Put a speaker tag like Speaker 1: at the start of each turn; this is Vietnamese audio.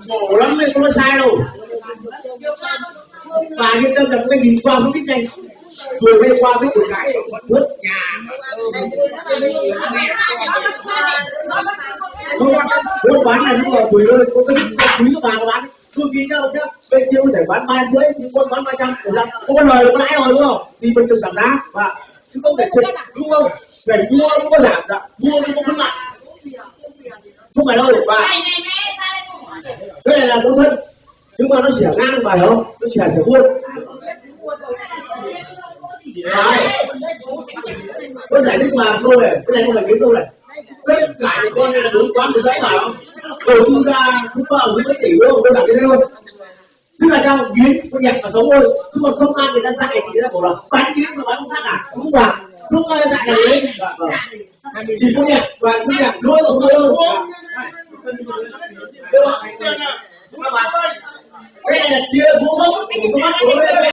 Speaker 1: khổ lắm mới không có sai đâu. Bà yên tâm là cái nhìn qua không biết ngay, vừa bay qua với một cái vứt nhà không buôn bán này nó quỷ ơi, có cái quý của bà bán tôi nghĩ đâu nhá, bên kia có thể bán 350 nhưng con bán 300 không có lời, có lãi rồi đúng không, thì mình tự giảm giá và chứ không thể chuyện đúng không, để mua cũng có giảm giá, mua cũng có khuyến mại không phải đâu bà. Cái này là công thân nhưng mà nó xẻ ngang phải không, nó xẻ buôn đấy. Con giải thích mà câu này, cái này không phải cái câu này, tất cả những con này là đúng quán từ giấy phải không, đầu tư ra cũng vào những mấy tỷ luôn, tôi đặt cái đấy luôn, tức là trong biến con nhặt và sống thôi, chứ còn không ai người ta dạy thì người ta bảo là bán biến và bán không khác à, không phải, không ai dạy là đấy, chỉ có nhặt và cứ nhặt nuôi và nuôi thôi. Cái này là chia vũ bốc của các bác